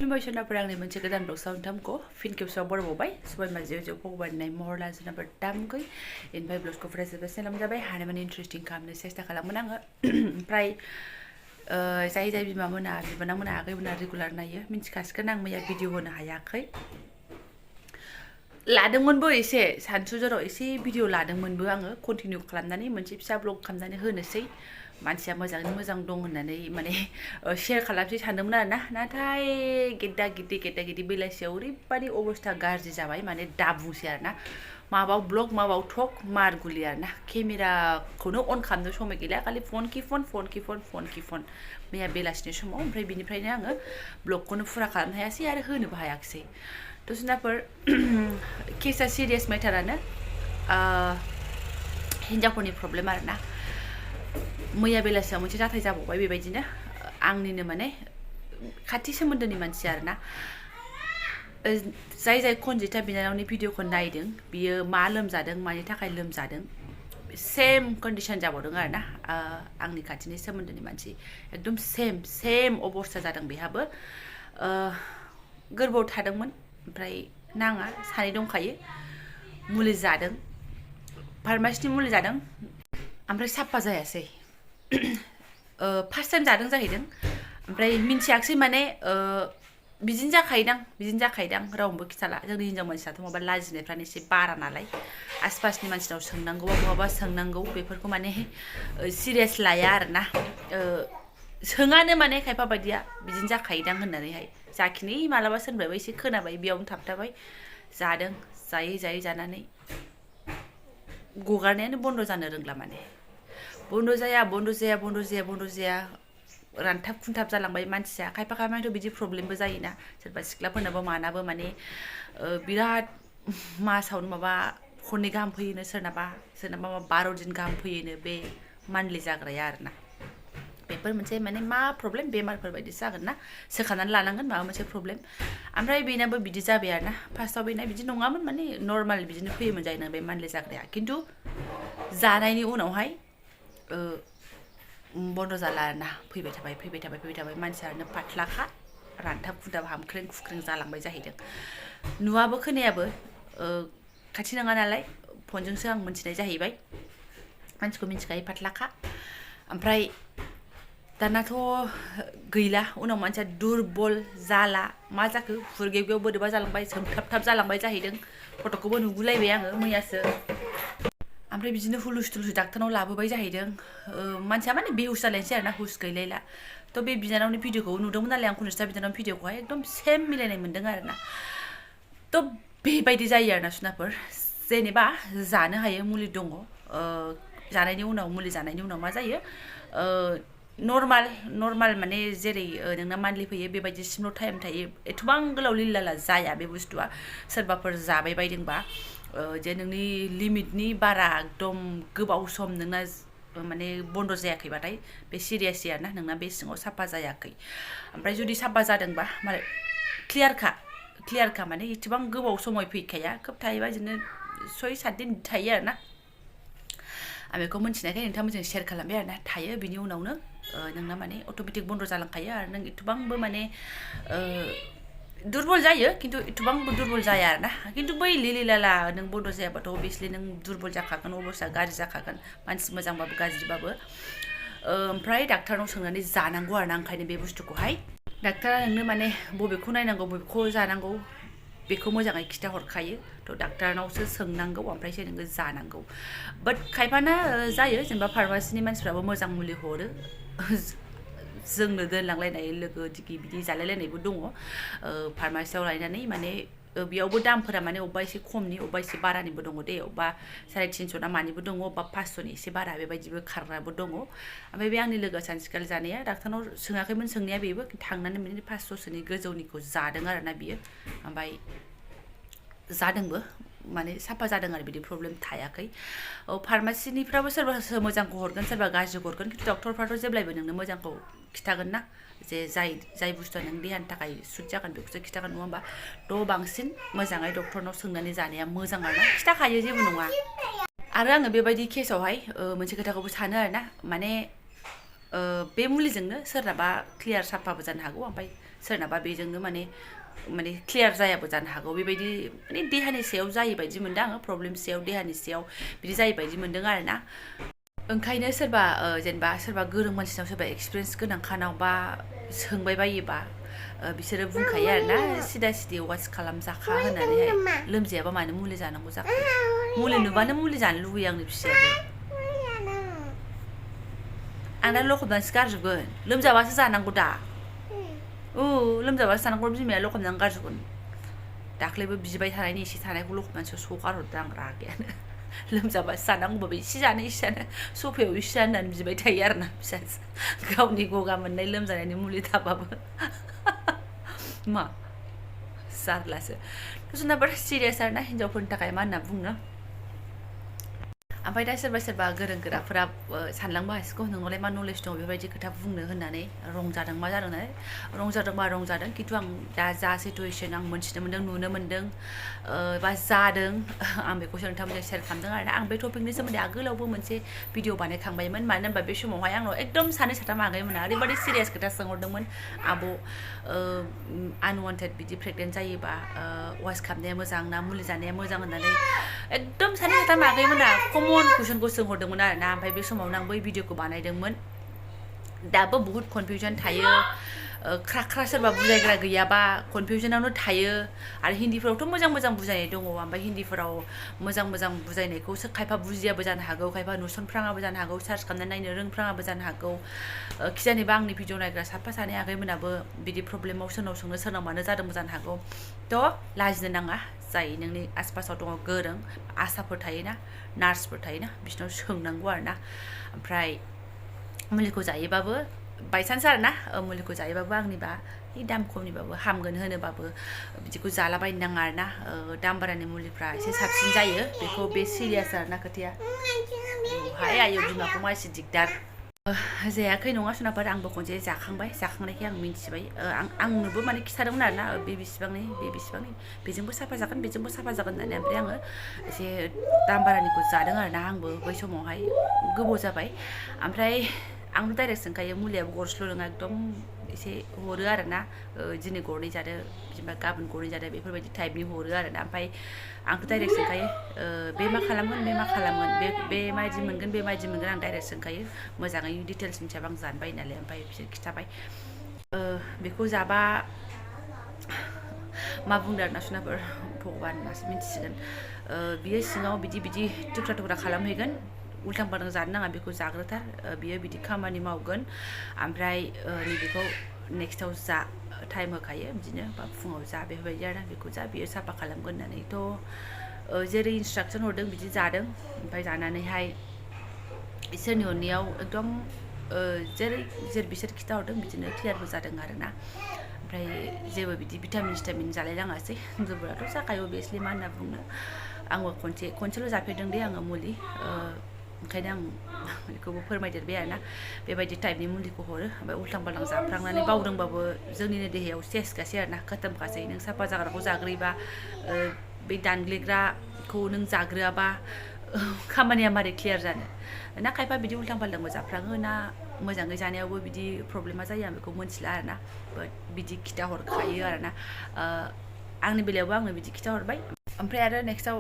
Information perang ni moनसे गोदान ब्लगआव नोंथांमोनखौ फिन खेबसेबाव बरायबावबाय सबाय माजेयाव भगबाननाय महर लाजोना दामगै इनफाय ब्लगखौ फरायजोबबाय सेलाम जाबाय हानायमानि इन्टारेस्टिं खालामनो सेस्था खालामगोन आङो ओमफ्राय जाय बिमामोना बिबोनांमोना आगैमोना रेगुलार नायो मिन्थिखासिगोन आं मैया भिडिअ होनो हायाखै लादोंमोनबो एसे सानसुजराव एसे भिडिअ लादोंमोनबो आङो कन्टिनिउ खालामनानै मोनसे फिसा ब्लग खालामनानै होनोसै मानसिया मोजाङै मोजां दं होननानै माने शेयार खालामसै सानदोंमोन आरो ना नाथाय गेद्दा गिद्दि बेलासियाव ओरैबादि अबस्था गाज्रि जाबाय माने दा बुंसै आरो ना माबाव ब्लग माबाव टक मार गुलि आरो ना केमेराखौनो अन खालामनो समय गैला खालि फन कि फन मैया बेलासिनि समाव ओमफ्राय बिनिफ्रायनो आङो ब्लगखौनो फुरा खालामनो हायासै आरो होनोबो हायाखिसै दसेनाफोर केसा सिरियास मेटारानो हिनजावफोरनि प्रब्लेम आरो ना मैया बेलासियाव मोनसे जाथाय जाबावबाय बेबायदिनो आंनिनो माने खाथि सोमोन्दोनि मानसि आरो ना जाय कनजिता बिनानावनि भिडिअखौ नायदों बियो मा लोमजादों मानि थाखाय लोमजादों सेम कन्डिशन जाबावदों आरो ना आंनि खाथिनि सोमोन्दोनि मानसि एकदम सेम अबस्था जादों बेहाबो गोरबोआव थादोंमोन ओमफ्राय नाङा सानै दंखायो मुलि जादों फार्मासिनि मुलि जादों ओमफ्राय साफा जायासै फार्स्ट टाइम जादों जाहैदों ओमफ्राय मिन्थियाखिसै माने बिदिनो जाखायोदां रावबो खिथाला जोंनि हिनजाव मानसियाथ' माबा लाजिनायफ्रानो एसे बारा नालाय आसपासनि मानसिनाव सोंनांगौबा बहाबा सोंनांगौ बेफोरखौ माने सिरियास लाया आरो ना सोङानो माने खायफा बायदिया बिदिनो जाखायोदां होननानैहाय जाखिनि मालाबा सोरनिफ्रायबा एसे खोनाबाय बेयावनो थाबथाबाय जादों जायै जानानै गगारनायानो बन्द जानो रोंला माने बन्द जाया रानथाब खुनथाब जालांबाय मानसिया खायफाथ' बिदि प्रब्लेमबो जायोना सोरबा सिख्लाफोरनाबो मानाबो माने बिराद मासावनो माबा खननै गाहाम फैयोनो सोरनाबा 12 दिन गाहाम फैयोनो बे मान्थलि जाग्राया आरोना बेफोर मोनसे माने मा प्रब्लेम बेमारफोर बायदि जागोन ना सोखानानै लानांगोन माबा मोनसे प्रब्लेम ओमफ्राय बेनाबो बिदि जाबाय आरोना फार्स्टआव बेना बिदि नङामोन माने नर्माल बिदिनो फैयोमोन जायना बे मान्थलि जाग्राया खिन्थु जानायनि उनावहाय बन्द जाला आरोना फैबाय थाबाय मानसियानो पातलाखा रानथाब खुनथाब हामख्रें खुख्रें जालांबाय जाहैदों नुवाबो खोनायाबो खाथि नङा नालाय फनजोंसो आं मिन्थिनाय जाहैबाय मानसिखौ मिन्थिखायो पातलाखा ओमफ्राय दानाथ' गैला उनाव मानसिया दुरबल जाला मा जाखो फुरगेवगेव बोरैबा जालांबाय सोमथाबथाब जालांबाय जाहैदों फट'खौबो नुगुलायबाय आङो मैयासो ओमफ्राय बिदिनो हुलुस थुलुस डाक्टारनाव लाबोबाय जाहैदों मानसिया माने बेहुस जालायनोसै आरोना हुस गैलायला थ' बे बिनानावनि भिडिअखौ नुदोंमोन नालाय आं कनिष्ठा बिनानावनि भिडिअखौहाय एकदम सेम मिलायनाय मोन्दों आरोना थ' बेबायदि जायो आरोना सुनाफोर जेनेबा जानो हायो मुलि दङ मुलि जानायनि उनाव मा जायो नर्माल माने जेरै नोंना मान्थलि फैयो बेबायदिसिमल' टाइम थायो एथबां गोलाव लिलाला जाया बे बुस्थुआ सोरबाफोर जाबाय बायदोंबा जे नोंनि लिमिटनि बारा एकदम गोबाव सम नोंना माने बन्द जायाखैबाथाय बे सिरियास आरोना नोंना बे सिङाव साफा जायाखै ओमफ्राय जुदि साफा जादोंबा माने क्लियारखा माने एसेबां गोबाव समय फैखाया खोब थायोबा बिदिनो 6-7 दिन थायो आरोना आं बेखौ मिन्थिनायखाय नोंथांमोनजों शेयार खालामबाय आरोना थायो बिनि उनावनो नोंना माने अट'मेटिक बन्द जालांखायो आरो नों एथबांबो माने दुरबल जायो खिन्थु एथबांबो दुरबल जाया आरोना खिन्थु बै लिलिलाला नों बन्द जायाबाथ' अभियासलि नों दुरबल जाखागोन अबस्था गाज्रि जाखागोन मानसि मोजांबाबो गाज्रिबाबो ओमफ्राय डाक्टारनाव सोंनानै जानांगौ आरोना ओंखायनो बे बुस्थुखौहाय डाक्टारा नोंनो माने बबेखौ नायनांगौ बबेखौ जानांगौ बेखौ मोजाङै खिथा हरखायो थ' डाक्टारनावसो सोंनांगौ ओमफ्रायसो नोङो जानांगौ बाट खायफाना जायो जेनेबा फार्मासिनि मानसिफ्राबो मोजां मुलि हरो जोंनो दोनलांलायनाय लोगो दिगि बिदि जालायलायनायबो दङ फार्मासियाव लायनानै माने बेयावबो दामफोरा माने अबेबा एसे खमनि अबेबा एसे बारानिबो दङ दे अबेबा 350 ना मानिबो दङ अबेबा 500नि एसे बारा बेबायदिबो खारग्राबो दङ ओमफ्राय बे आंनि लोगो सानसेखालि जानाया डाक्टारनाव सोङाखैमोन सोंनाया बेबो थांनानै माने 500सोनि गोजौनिखौ जादों आरोना बियो ओमफ्राय जादोंबो माने साफा जादों आरो बिदि प्रब्लेम थायाखै फार्मासिनिफ्राबो सोरबा मोजांखौ हरगोन सोरबा गाज्रिखौ हरगोन खिन्थु डक्टरफ्राथ' जेब्लायबो नोंनो मोजांखौ खिथागोन ना जे जाय बुस्थुआ नों देहानि थाखाय सुट जागोन बेखौसो खिथागोन नङा होमबा थ' बांसिन मोजाङै डक्टरनाव सोंनानै जानाया मोजां आरोना खिथाखायो जेबो नङा आरो आङो बेबायदि केसावहाय मोनसे खोथाखौबो सानो आरोना माने बे मुलिजोंनो सोरनाबा क्लियार साफाबो जानो हागौ ओमफ्राय सोरनाबा बेजोंनो माने क्लियार जायाबो जानो हागौ बेबायदि माने देहानि सायाव जायो बायदि मोनदों आङो प्रब्लेम सायाव देहानि सायाव बिदि जायो बायदि मोनदों आरोना ओंखायनो सोरबा जेनेबा सोरबा गोरों मानसिनाव सोरबा एक्सपिरियेन्स गोनांखानाव बा सोंबाय बायोबा बिसोरो बुंखायो आरोना सिदा सिदि वास खालामजाखा होननानैहाय लोमजायाबा मानो मुलि जानांगौ जाखो मुलि नुबानो मुलि जानो लुबैयो आंनि फिसायाबो आं दा लखबनानैसो गारजोबगोन लोमजाबासो जानांगौ दा लोमजाबासो जानांगौ बिमाया लखबनानै गारजोबगोन दाख्लैबो बिबाय थानायनि एसे थानायखौ लखबनानैसो सगारहरदों आं रागायानो लोमजाबासो जानांगौबाबो एसे जानो सफायाव एसे जानो होननानै बिबाय थायो आरोना फिसाजो गावनि गगा मोननाय लोमजानायनि मुलि थाबाबो मा जारलासो जुनारफोर सिरियास आरोना हिन्जावफोरनि थाखाय मा होनना बुंनो ओमफ्राय दा सोरबा सोरबा गोरों गोराफोरा सानलांबा हासिगौ नोंनावलाय मा नलेज दं बेबायदि खोथा बुंनो होननानै रंजादों मा जादों रंजादोंबा रंजादों खिन्थु आं दा जा सिटुवेसन आं मोनथिनो मोन्दों नुनो मोन्दों बा जादों आं बेखौसो नोंथांमोनजों शेयार खालामदों आरोना आं बे टपिकनि सोमोन्दै आगोलावबो मोनसे भिडिअ बानायखांबायमोन मानो होनबा बे समावहाय आंनाव एकदम सानै साथाम आगैमोना ओरैबायदि सिरियास खोथा सोंहरदोंमोन आब' आनवान्टेड बिदि प्रेगनेन्ट जायोबा वास खालामनाया मोजां ना मुलि जानाया मोजां होननानै एकदम सानै साथाम आगैमोना कमन कुइसनखौ सोंहरदोंमोन आरोना ओमफ्राय बे समावनो आं बै भिडिअखौ बानायदोंमोन दाबो बुहुत कनफिउजन थायो ख्रा ख्रा सोरबा बुजायग्रा गैयाबा कनफिउजनावनो थायो आरो हिन्दीफोरावथ' मोजां मोजां बुजायनाय दङ ओमफ्राय हिन्दीफोराव मोजां मोजां बुजायनायखौ खायफा बुजियाबो जानो हागौ खायफा नुसनफ्राङाबो जानो हागौ सार्च खालामनानै नायनो रोंफ्राङाबो जानो हागौ खिजानिबा आंनि भिडिअ नायग्रा साफा सानै आगैमोनाबो बिदि प्रब्लेमाव सोरनाव सोंनो सोरनाव मानो जादोंबो जानो हागौ थ' लाजिनो नाङा जाय नोंनि आसपासाव दङ गोरों आसाफोर थायोना नार्सफोर थायोना बिसोरनाव सोंनांगौ आरोना ओमफ्राय मुलिखौ जायोबाबो बायसान्स आरोना मुलिखौ जायोबाबो आंनिबा दाम खमनिबाबो हामगोन होनोबाबो बिदिखौ जालाबायनो नाङा आरोना दाम बारानि मुलिफ्रा एसे साबसिन जायो बेखौ बे सिरियास आरोना खोथाया हाय आयौ बिमाखौ मा एसे दिगदार जायाखै नङा सोनाफोर आंबो खनसे जाखांनायखाय आं मिन्थिबाय आंनोबो माने खिथादोंमोन आरोना बे बेसेबांनि बेजोंबो साफा जागोन बेजोंबो साफा जागोन होननानै ओमफ्राय आङो एसे दाम बारानिखौ जादों आरोना आंबो बै समावहाय गोबाव जाबाय ओमफ्राय आंथ' डाइरेक्ट सोंखायो मुलियाबो गरसेल' नङा एकदम एसे हरो आरोना दिनै गरनै जादो जेनेबा गाबोन गरनै जादो बेफोरबायदि टाइपनि हरो आरोना ओमफ्राय आंथ' डाइरेक्ट सोंखायो बे मा खालामगोन बे मा खालामगोन बे माबायदि मोनगोन बे माबायदि मोनगोन आं डाइरेक्ट सोंखायो मोजाङै डिटेल्स मिथियाबा आं जानो बायो नालाय ओमफ्राय बिसोर खिथाबाय बेखौ जाबा मा बुंदों आरोना सुनाफोर भगबान मासो मिन्थिसिगोन बियो सिङाव बिदि थुख्रा थुख्रा खालामहैगोन उल्थां फाल्थां जानो नाङा बेखौ जाग्रोथार बियो बिदि खामानि मावगोन ओमफ्राय नैबेखौ नेक्स्टआव जा टाइम होखायो बिदिनो बा फुङाव जा बेफोरबायदि आरो बेखौ जा बियो साफा खालामगोन होननानैथ' जेरै इन्सट्राक्सन हरदों बिदि जादों ओमफ्राय जानानैहाय इसोरनि अननायाव एकदम जेरै बिसोर खिथाहरदों बिदिनो क्लियारबो जादों आरोना ओमफ्राय जेबो बिदि भिटामिन जालायलाङासै गोबोराथ' जाखायो अभियासलि मा होनना बुंनो आंबो खनसेल' जाफेरदों दे आङो मुलि ओंखायनो आं बेखौबो फोरमायदेरबाय आरोना बेबायदि टाइपनि मुलिखौ हरो ओमफ्राय उल्थां फाल्थां जाफ्रांनानै बावदोंबाबो जोंनिनो देहायाव सेसखासै आरोना खतमखासै नों साफा जाग्राखौ जाग्रोयोबा बे दानग्लिग्राखौ नों जाग्रोआबा खामानिया मारै क्लियार जानो ना खायफा बिदि उल्थां फाल्थांबो जाफ्राङो ना मोजाङै जानायावबो बिदि प्रब्लेमा जायो आं बेखौ मोनथिला आरोना बाट बिदि खिथाहरखायो आरोना आंनि बेलायावबो आंनो बिदि खिथाहरबाय ओमफ्राय आरो नेक्स्टआव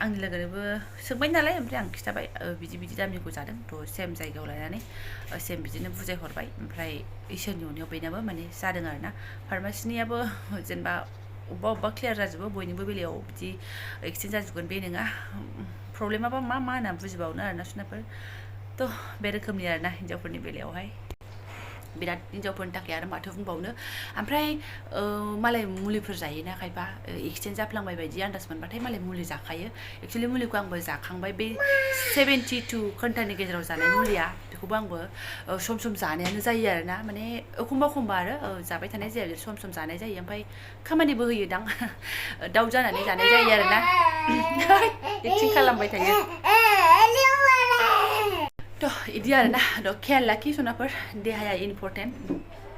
आंनि लोगोनोबो सोंबाय नालाय ओमफ्राय आं खिथाबाय बिदि दामनिखौ जादों थ' सेम जायगायाव लायनानै सेम बिदिनो बुजायहरबाय ओमफ्राय इसोरनि अननायाव बयनाबो माने जादों आरोना फार्मासिनियाबो जेनेबा अबेबा क्लियार जाजोबो बयनिबो बेलायाव बिदि एक्सचेन्ज जाजोबगोन बे नङा प्रब्लेमाबा मा होनना बुजिबावनो आरोना सुनाफोर थ' बे रोखोमनि आरोना हिन्जावफोरनि बेलायावहाय बिराद हिन्जावफोरनि थाखाय आरो माथो बुंबावनो ओमफ्राय मालाय मुलिफोर जायोना खायफा एक्सचेन्ज जाफ्लांबाय बायदि आन्दाज मोनबाथाय मालाय मुलि जाखायो एक्सुवेलि मुलिखौ आंबो जाखांबाय बे 72 घन्टानि गेजेराव जानाय मुलिया बेखौबो आंबो सम जानायानो जायो आरोना माने एखमबा आरो जाबाय थानाय जाया सम जानाय जायो ओमफ्राय खामानिबो होयो दां दाउट जानानै जानाय जायो आरोना एक्टिं खालामबाय थायो थ' इदि आरोना थ' खेयाल लाखि सनाफोर देहाया इम्परटेन्ट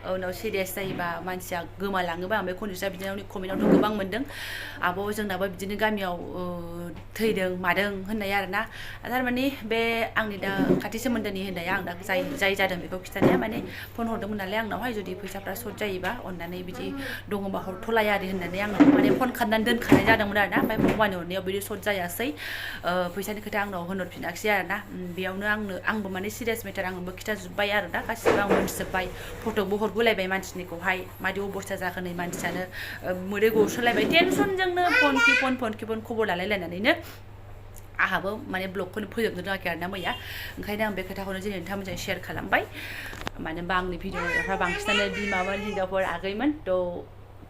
उनाव सिरियास जायोबा मानसिया गोमालाङोबा ओमफ्राय कन्डिसना बिदिनो कमेन्टआवथ' गोबां मोन्दों आब' जोंनाबो बिदिनो गामियाव थैदों मादों होननाय आरोना थारमाने बे आंनि दा खाथि सोमोन्दोनि होननाया आं दा जाय जादों बेखौ खिथानाया माने फन हरदोंमोन नालाय आंनावहाय जुदि फैसाफ्रा सर्ट जायोबा अननानै बिदि दङबा हरथ'लाया आरि होननानै आंनाव माने फन खालामनानै दोनखानाय जादोंमोन आरोना ओमफ्राय भगबाननि हरनायाव बिदि सर्ट जायासै फैसानि खोथा आंनाव होनहरफिनाखिसै आरोना बेयावनो आंबो माने सिरियास मेटार आंबो खिथाजोब्बाय आरो दा गासिबो आं मोनथिजोब्बाय फट'बो हरबोलायबाय मानसिनिखौहाय मादि अबस्था जाखो नै मानसियानो मोदै गसोलायबाय टेनसनजोंनो फन खबर लालायलायनानैनो आहाबो माने ब्लगखौनो फोजोबनो रोङाखै आरोना मैया ओंखायनो आं बे खोथाखौनो दिनै नोंथांमोनजों शेयार खालामबाय मानो होनबा आंनि भिडिअ नायग्राफ्रा बांसिनानो बिमामोन हिनजावफोर आगैमोन थ'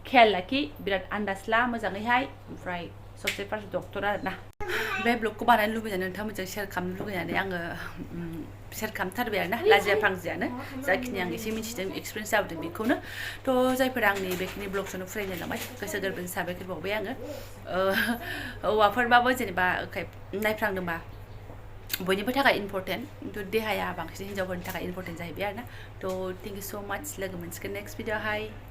खेयाल लाखि बिराद आन्दाज ला मोजाङैहाय ओमफ्राय सबसे फार्स्ट डक्टर आरोना बे ब्लगखौ बानायनो लुबैनानै नोंथांमोनजों शेयार खालामनो लुबैनानै आङो शेयार खालामथारबाय आरोना लाजिया फांजियानो जाखिनि आं एसे मिथिदों एक्सपिरियेन्स जाबोदों बेखौनो थ' जायफोरा आंनि बेखिनि ब्लगसोनो फरायनो लांबाय गोसो गोरबोजों साबायखर बावबाय आङो हौवाफोरबाबो जेनेबा नायफ्लांदोंबा बयनिबो थाखाय इम्परटेन्ट खिन्थु देहाया बांसिन हिनजावफोरनि थाखाय इम्परटेन्ट जाहैबाय आरोना थ' थेंक इउ स' माच लोगो मोनसिगोन नेक्स्ट भिडिअ'हाय